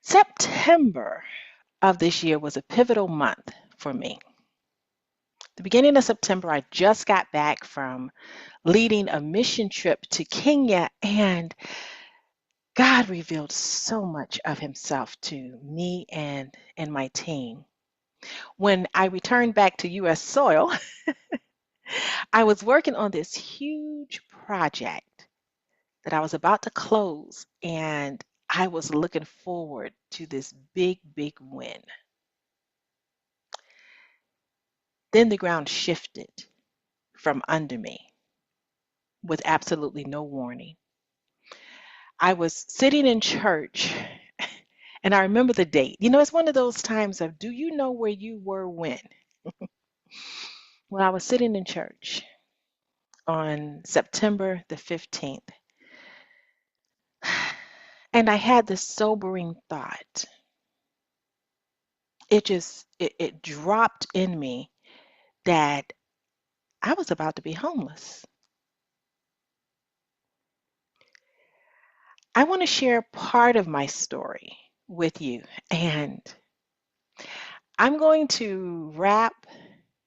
September of this year was a pivotal month for me. The beginning of September, I just got back from leading a mission trip to Kenya, and God revealed so much of Himself to me and my team. When I returned back to U.S. soil, I was working on this huge project that I was about to close, and I was looking forward to this big, big win. Then the ground shifted from under me with absolutely no warning. I was sitting in church and I remember the date. It's one of those times of, do you know where you were when? Well, I was sitting in church on September the 15th, and I had this sobering thought. It dropped in me that I was about to be homeless. I want to share part of my story with you, and I'm going to wrap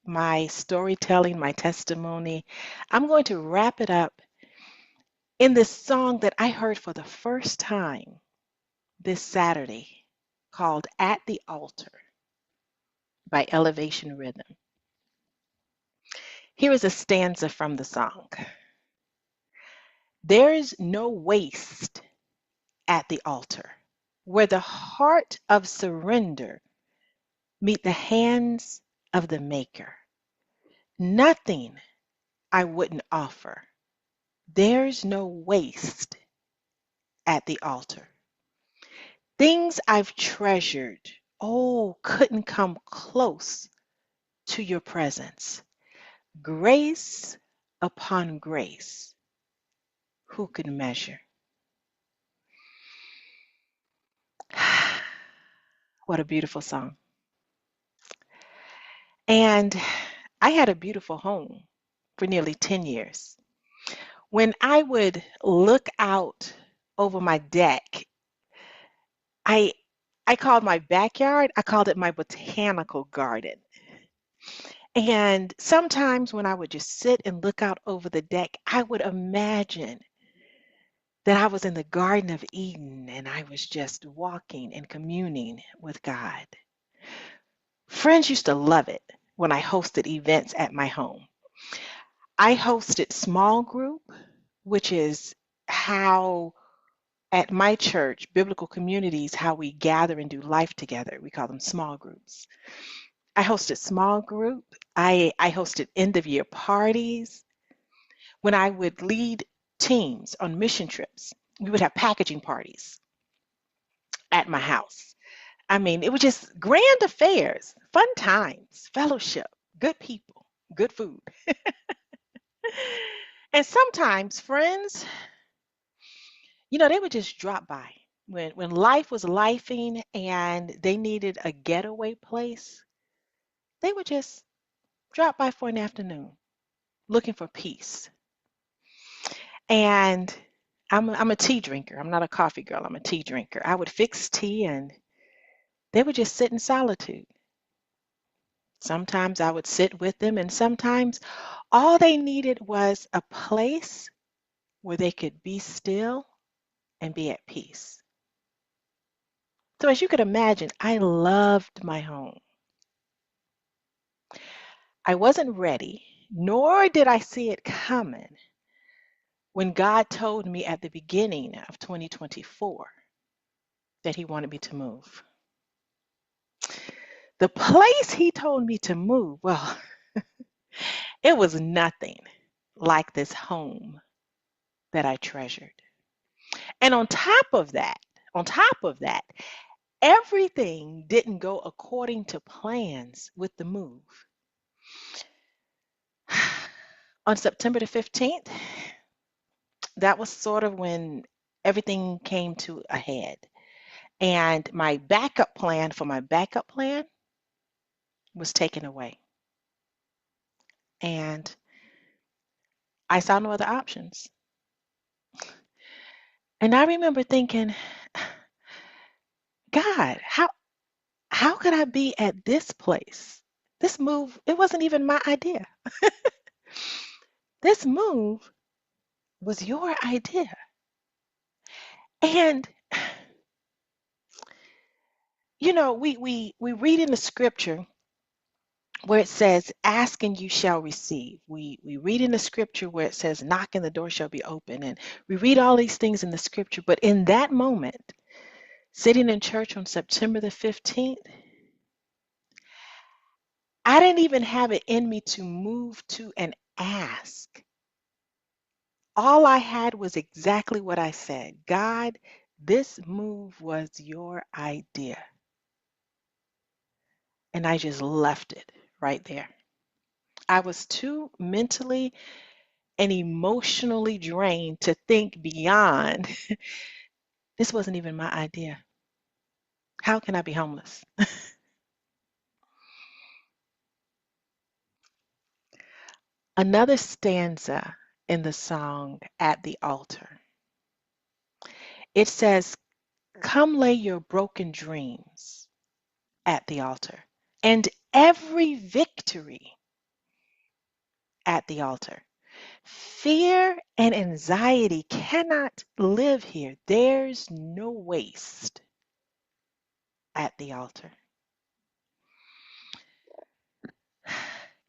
my storytelling, my testimony, I'm going to wrap it up in this song that I heard for the first time this Saturday called At the Altar by Elevation Rhythm. Here is a stanza from the song. There is no waste at the altar where the heart of surrender meet the hands of the maker. Nothing I wouldn't offer. There's no waste at the altar. Things I've treasured, oh, couldn't come close to your presence. Grace upon grace, who could measure? What a beautiful song. And I had a beautiful home for nearly 10 years. When I would look out over my deck, I I called my backyard, I called it my botanical garden. And sometimes when I would just sit and look out over the deck, I would imagine that I was in the Garden of Eden and I was just walking and communing with God. Friends used to love it when I hosted events at my home. I hosted small group, which is how at my church, biblical communities, how we gather and do life together. We call them small groups. I hosted small group. I hosted end of year parties. When I would lead teams on mission trips, we would have packaging parties at my house. I mean, it was just grand affairs, fun times, fellowship, good people, good food. And sometimes friends, they would just drop by. When life was lifing and they needed a getaway place, they would just drop by for an afternoon looking for peace. And I'm a tea drinker. I'm not a coffee girl. I'm a tea drinker. I would fix tea and they would just sit in solitude. Sometimes I would sit with them, and sometimes all they needed was a place where they could be still and be at peace. So, as you could imagine, I loved my home. I wasn't ready, nor did I see it coming when God told me at the beginning of 2024 that He wanted me to move. The place He told me to move, well, it was nothing like this home that I treasured. And on top of that, everything didn't go according to plans with the move. On September the 15th, that was sort of when everything came to a head. And my backup plan for my backup plan was taken away. And I saw no other options. And I remember thinking, God, God, how could I be at this place? This move, it wasn't even my idea. This move was your idea. And we read in the scripture where it says, ask and you shall receive. We read in the scripture where it says, knock and the door shall be open. And we read all these things in the scripture. But in that moment, sitting in church on September the 15th, I didn't even have it in me to move to and ask. All I had was exactly what I said. God, this move was your idea. And I just left it right there. I was too mentally and emotionally drained to think beyond. This wasn't even my idea. How can I be homeless? Another stanza in the song At the Altar. It says, come lay your broken dreams at the altar, and every victory at the altar. Fear and anxiety cannot live here. There's no waste at the altar.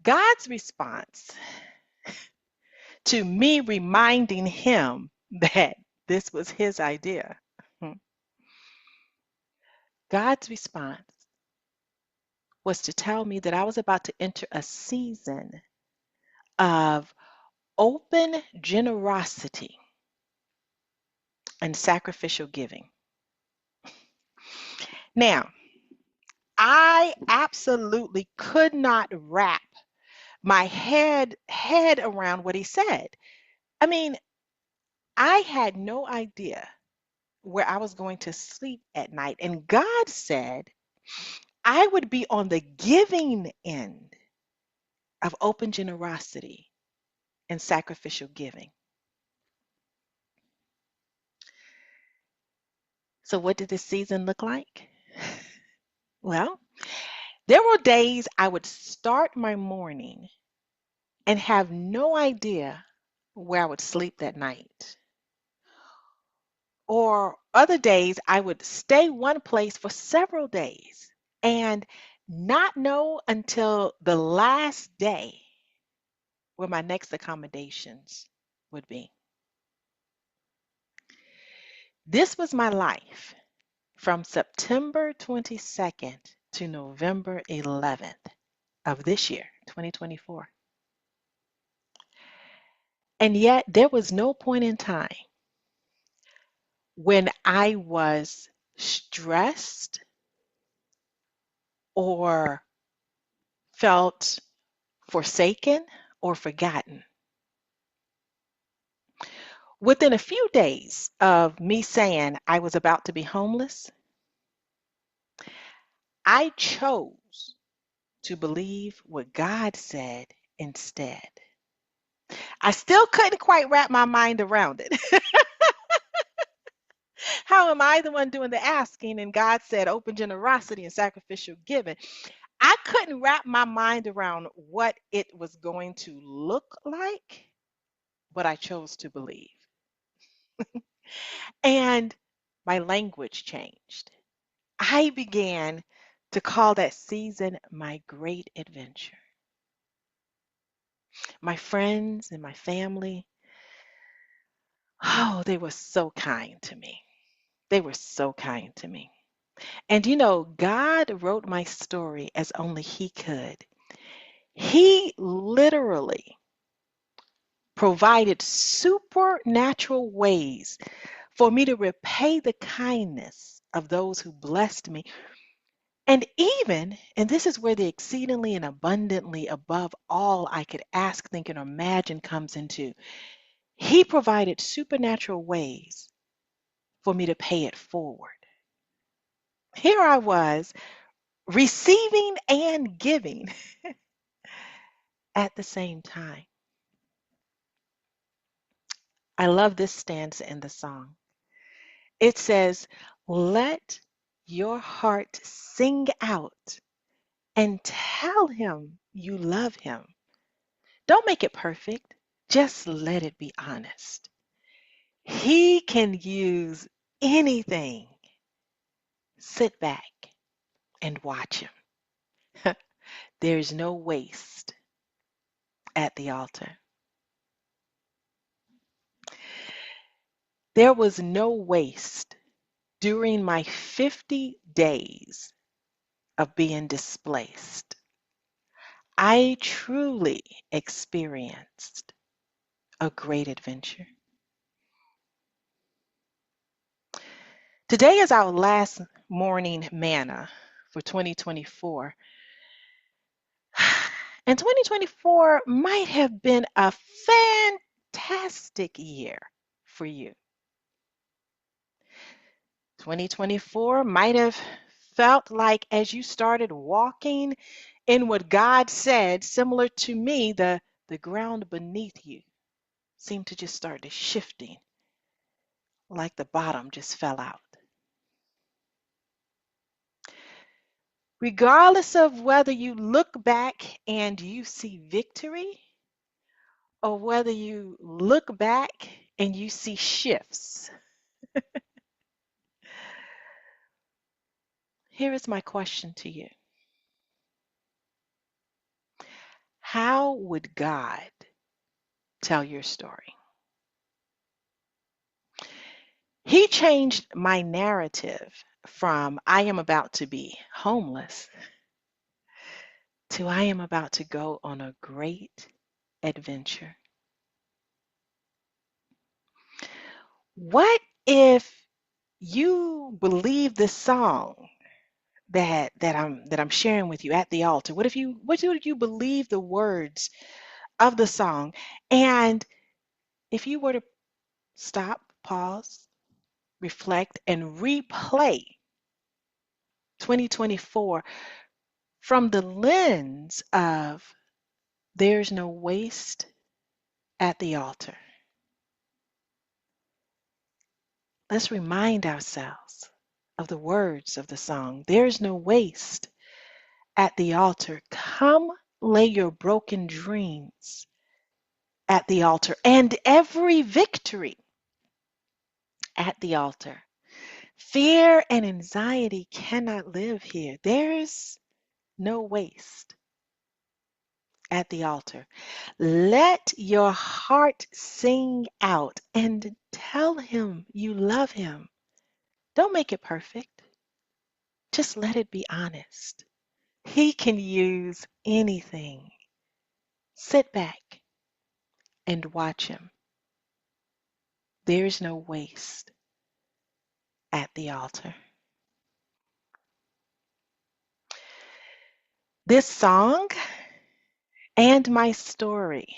God's response to me reminding him that this was his idea. God's response was to tell me that I was about to enter a season of open generosity and sacrificial giving. Now, I absolutely could not wrap my head around what he said. I mean, I had no idea where I was going to sleep at night. And God said I would be on the giving end of open generosity and sacrificial giving. So, what did this season look like? Well, there were days I would start my morning and have no idea where I would sleep that night. Or other days I would stay one place for several days and not know until the last day where my next accommodations would be. This was my life from September 22nd to November 11th of this year, 2024. And yet there was no point in time when I was stressed or felt forsaken or forgotten. Within a few days of me saying I was about to be homeless, I chose to believe what God said instead. I still couldn't quite wrap my mind around it. How am I the one doing the asking? And God said open generosity and sacrificial giving. I couldn't wrap my mind around what it was going to look like, but I chose to believe. And my language changed. I began to call that season my great adventure. My friends and my family, oh, they were so kind to me. They were so kind to me. And God wrote my story as only He could. He literally provided supernatural ways for me to repay the kindness of those who blessed me. And this is where the exceedingly and abundantly above all I could ask, think, and imagine comes into. He provided supernatural ways for me to pay it forward. Here I was receiving and giving at the same time. I love this stanza in the song. It says, let your heart sing out and tell him you love him. Don't make it perfect. Just let it be honest. He can use anything. Sit back and watch him. There's no waste at the altar. There was no waste during my 50 days of being displaced. I truly experienced a great adventure. Today is our last morning manna for 2024. And 2024 might have been a fantastic year for you. 2024 might have felt like as you started walking in what God said, similar to me, the ground beneath you seemed to just start to shifting like the bottom just fell out. Regardless of whether you look back and you see victory or whether you look back and you see shifts, here is my question to you. How would God tell your story? He changed my narrative from I am about to be homeless to I am about to go on a great adventure. What if you believe this song that I'm sharing with you at the altar? What do you believe the words of the song? And if you were to stop, pause, reflect, and replay 2024 from the lens of there's no waste at the altar. Let's remind ourselves of the words of the song. There's no waste at the altar. Come lay your broken dreams at the altar and every victory at the altar. Fear and anxiety cannot live here. There's no waste at the altar. Let your heart sing out and tell him you love him. Don't make it perfect. Just let it be honest. He can use anything. Sit back and watch him. There's no waste at the altar. This song and my story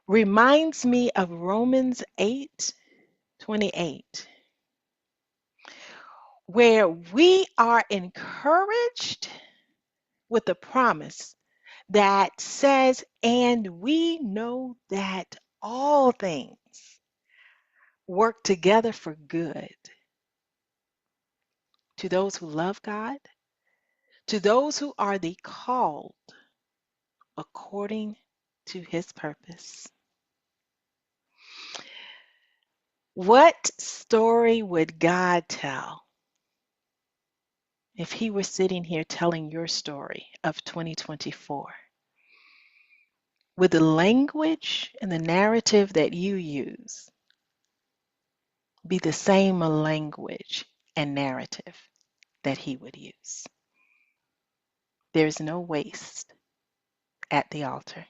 reminds me of Romans 8:28, where we are encouraged with the promise that says, and we know that all things work together for good to those who love God, to those who are the called according to his purpose. What story would God tell if he were sitting here telling your story of 2024? Would the language and the narrative that you use be the same language and narrative that he would use? There's no waste at the altar.